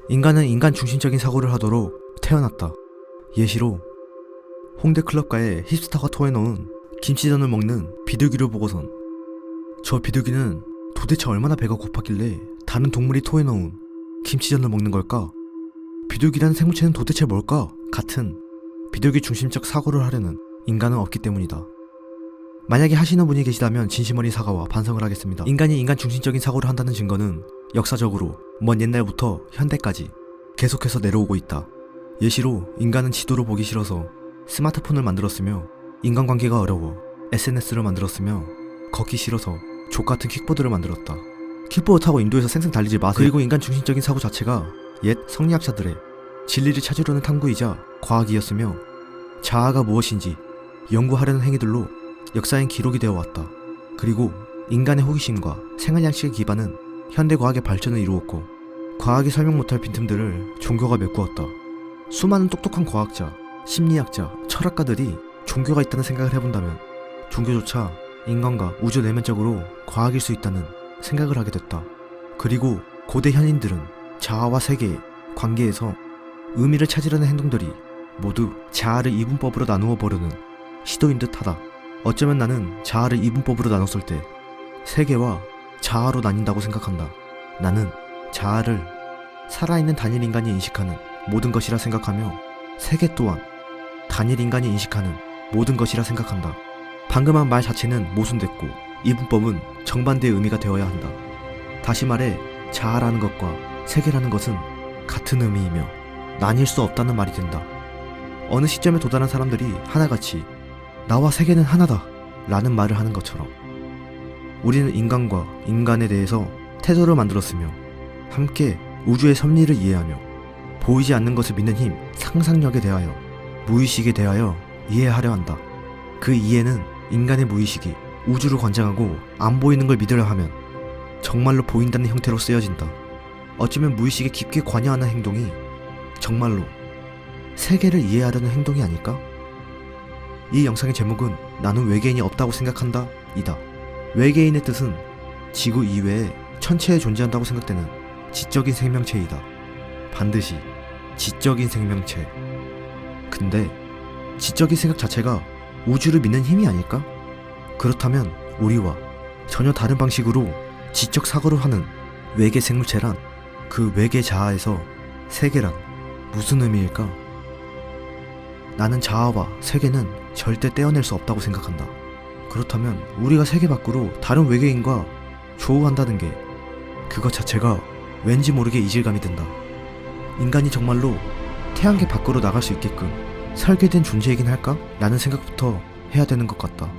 인간은 인간 중심적인 사고를 하도록 태어났다. 예시로 홍대 클럽가에 힙스터가 토해놓은 김치전을 먹는 비둘기를 보고선 저 비둘기는 도대체 얼마나 배가 고팠길래 다른 동물이 토해놓은 김치전을 먹는 걸까? 비둘기라는 생물체는 도대체 뭘까? 같은 비둘기 중심적 사고를 하려는 인간은 없기 때문이다. 만약에 하시는 분이 계시다면 진심 어린 사과와 반성을 하겠습니다. 인간이 인간 중심적인 사고를 한다는 증거는 역사적으로 먼 옛날부터 현대까지 계속해서 내려오고 있다. 예시로 인간은 지도를 보기 싫어서 스마트폰을 만들었으며, 인간관계가 어려워 SNS를 만들었으며, 걷기 싫어서 족같은 킥보드를 만들었다. 킥보드 타고 인도에서 쌩쌩 달리지 마세요. 그리고 인간 중심적인 사고 자체가 옛 성리학자들의 진리를 찾으려는 탐구이자 과학이었으며, 자아가 무엇인지 연구하려는 행위들로 역사엔 기록이 되어 왔다. 그리고 인간의 호기심과 생활양식의 기반은 현대과학의 발전을 이루었고, 과학이 설명 못할 빈틈들을 종교가 메꾸었다. 수많은 똑똑한 과학자, 심리학자, 철학가들이 종교가 있다는 생각을 해본다면 종교조차 인간과 우주 내면적으로 과학일 수 있다는 생각을 하게 됐다. 그리고 고대 현인들은 자아와 세계의 관계에서 의미를 찾으려는 행동들이 모두 자아를 이분법으로 나누어 보려는 시도인 듯하다. 어쩌면 나는 자아를 이분법으로 나눴을 때 세계와 자아로 나뉜다고 생각한다. 나는 자아를 살아있는 단일 인간이 인식하는 모든 것이라 생각하며, 세계 또한 단일 인간이 인식하는 모든 것이라 생각한다. 방금 한 말 자체는 모순됐고 이분법은 정반대의 의미가 되어야 한다. 다시 말해, 자아라는 것과 세계라는 것은 같은 의미이며 나뉠 수 없다는 말이 된다. 어느 시점에 도달한 사람들이 하나같이 나와 세계는 하나다 라는 말을 하는 것처럼, 우리는 인간과 인간에 대해서 태도를 만들었으며, 함께 우주의 섭리를 이해하며, 보이지 않는 것을 믿는 힘, 상상력에 대하여, 무의식에 대하여 이해하려 한다. 그 이해는 인간의 무의식이 우주를 관장하고 안 보이는 걸 믿으려 하면 정말로 보인다는 형태로 쓰여진다. 어쩌면 무의식에 깊게 관여하는 행동이 정말로 세계를 이해하려는 행동이 아닐까? 이 영상의 제목은 나는 외계인이 없다고 생각한다 이다. 외계인의 뜻은 지구 이외에 천체에 존재한다고 생각되는 지적인 생명체이다. 반드시 지적인 생명체. 근데 지적인 생각 자체가 우주를 믿는 힘이 아닐까? 그렇다면 우리와 전혀 다른 방식으로 지적 사고를 하는 외계 생물체란, 그 외계 자아에서 세계란 무슨 의미일까? 나는 자아와 세계는 절대 떼어낼 수 없다고 생각한다. 그렇다면 우리가 세계 밖으로 다른 외계인과 조우한다는 게, 그것 자체가 왠지 모르게 이질감이 든다. 인간이 정말로 태양계 밖으로 나갈 수 있게끔 설계된 존재이긴 할까? 라는 생각부터 해야 되는 것 같다.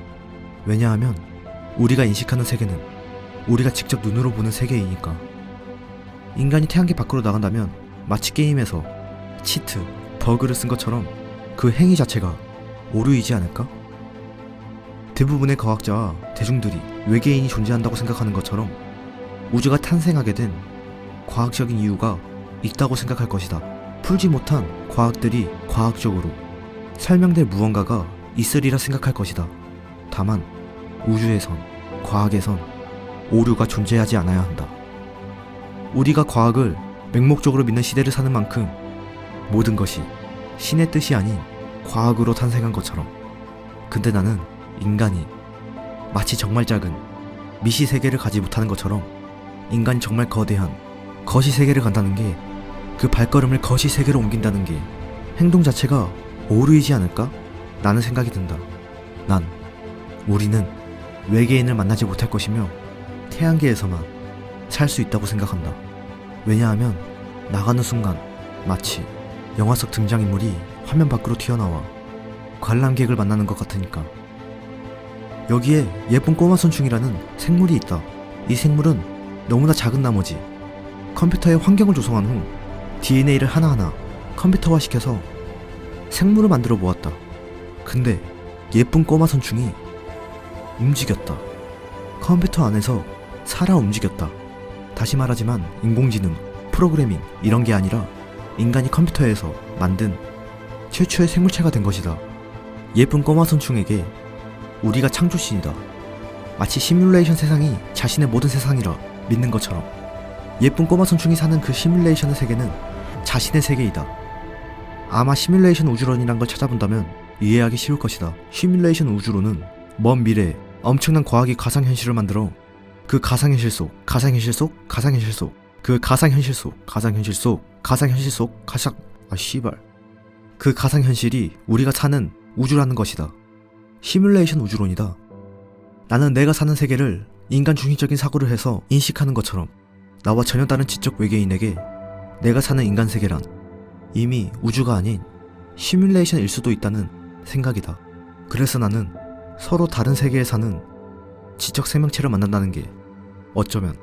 왜냐하면 우리가 인식하는 세계는 우리가 직접 눈으로 보는 세계이니까. 인간이 태양계 밖으로 나간다면 마치 게임에서 치트, 버그를 쓴 것처럼 그 행위 자체가 오류이지 않을까? 대부분의 과학자와 대중들이 외계인이 존재한다고 생각하는 것처럼 우주가 탄생하게 된 과학적인 이유가 있다고 생각할 것이다. 풀지 못한 과학들이 과학적으로 설명될 무언가가 있으리라 생각할 것이다. 다만 우주에선, 과학에선 오류가 존재하지 않아야 한다. 우리가 과학을 맹목적으로 믿는 시대를 사는 만큼 모든 것이 신의 뜻이 아닌 과학으로 탄생한 것처럼, 근데 나는 인간이 마치 정말 작은 미시 세계를 가지 못하는 것처럼 인간이 정말 거대한 거시 세계를 간다는 게, 그 발걸음을 거시 세계로 옮긴다는 게 행동 자체가 오류이지 않을까? 라는 생각이 든다. 우리는 외계인을 만나지 못할 것이며 태양계에서만 살 수 있다고 생각한다. 왜냐하면 나가는 순간 마치 영화 속 등장인물이 화면 밖으로 튀어나와 관람객을 만나는 것 같으니까. 여기에 예쁜 꼬마 선충이라는 생물이 있다. 이 생물은 너무나 작은 나머지 컴퓨터에 환경을 조성한 후 DNA를 하나하나 컴퓨터화 시켜서 생물을 만들어 보았다. 근데 예쁜 꼬마 선충이 움직였다. 컴퓨터 안에서 살아 움직였다. 다시 말하지만 인공지능, 프로그래밍 이런 게 아니라 인간이 컴퓨터에서 만든 최초의 생물체가 된 것이다. 예쁜 꼬마 선충에게 우리가 창조신이다. 마치 시뮬레이션 세상이 자신의 모든 세상이라 믿는 것처럼 예쁜 꼬마 선충이 사는 그 시뮬레이션의 세계는 자신의 세계이다. 아마 시뮬레이션 우주론이란 걸 찾아본다면 이해하기 쉬울 것이다. 시뮬레이션 우주론은 먼 미래에 엄청난 과학이 가상현실을 만들어 그 가상현실 속, 가상현실 속, 가상현실 속, 그 가상현실 속, 가상현실 속, 가상현실 속, 그 가상현실이 우리가 사는 우주라는 것이다. 시뮬레이션 우주론이다. 나는 내가 사는 세계를 인간 중심적인 사고를 해서 인식하는 것처럼 나와 전혀 다른 지적 외계인에게 내가 사는 인간 세계란 이미 우주가 아닌 시뮬레이션일 수도 있다는 생각이다. 그래서 나는 서로 다른 세계에 사는 지적 생명체를 만난다는 게 어쩌면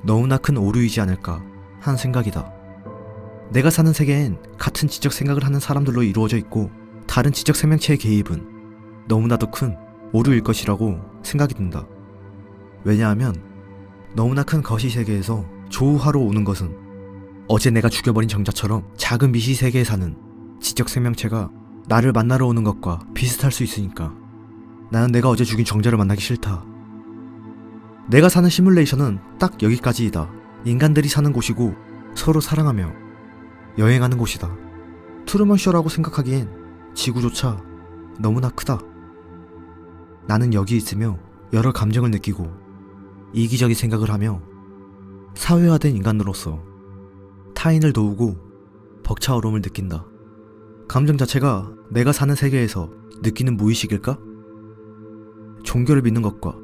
너무나 큰 오류이지 않을까 하는 생각이다. 내가 사는 세계엔 같은 지적 생각을 하는 사람들로 이루어져 있고 다른 지적 생명체의 개입은 너무나도 큰 오류일 것이라고 생각이 든다. 왜냐하면 너무나 큰 거시 세계에서 조우하러 오는 것은 어제 내가 죽여버린 정자처럼 작은 미시 세계에 사는 지적 생명체가 나를 만나러 오는 것과 비슷할 수 있으니까. 나는 내가 어제 죽인 정자를 만나기 싫다. 내가 사는 시뮬레이션은 딱 여기까지이다. 인간들이 사는 곳이고 서로 사랑하며 여행하는 곳이다. 트루먼쇼라고 생각하기엔 지구조차 너무나 크다. 나는 여기 있으며 여러 감정을 느끼고 이기적인 생각을 하며 사회화된 인간으로서 타인을 도우고 벅차오름을 느낀다. 감정 자체가 내가 사는 세계에서 느끼는 무의식일까? 종교를 믿는 것과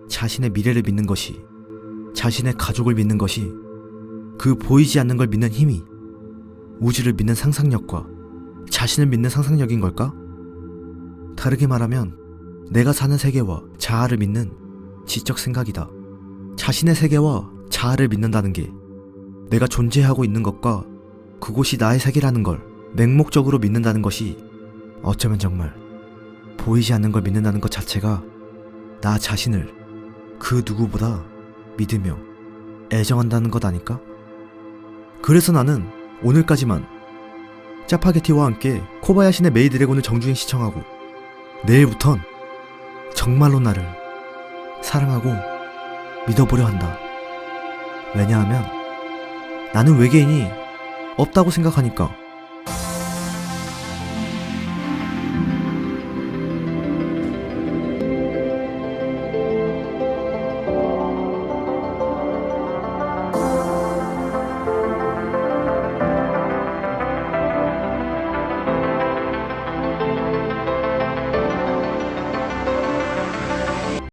자신의 미래를 믿는 것이, 자신의 가족을 믿는 것이, 그 보이지 않는 걸 믿는 힘이 우주를 믿는 상상력과 자신을 믿는 상상력인 걸까? 다르게 말하면 내가 사는 세계와 자아를 믿는 지적 생각이다. 자신의 세계와 자아를 믿는다는 게 내가 존재하고 있는 것과 그곳이 나의 세계라는 걸 맹목적으로 믿는다는 것이 어쩌면 정말 보이지 않는 걸 믿는다는 것 자체가 나 자신을 그 누구보다 믿으며 애정한다는 것 아닐까? 그래서 나는 오늘까지만 짜파게티와 함께 코바야시의 메이드래곤을 정주행 시청하고 내일부턴 정말로 나를 사랑하고 믿어보려 한다. 왜냐하면 나는 외계인이 없다고 생각하니까.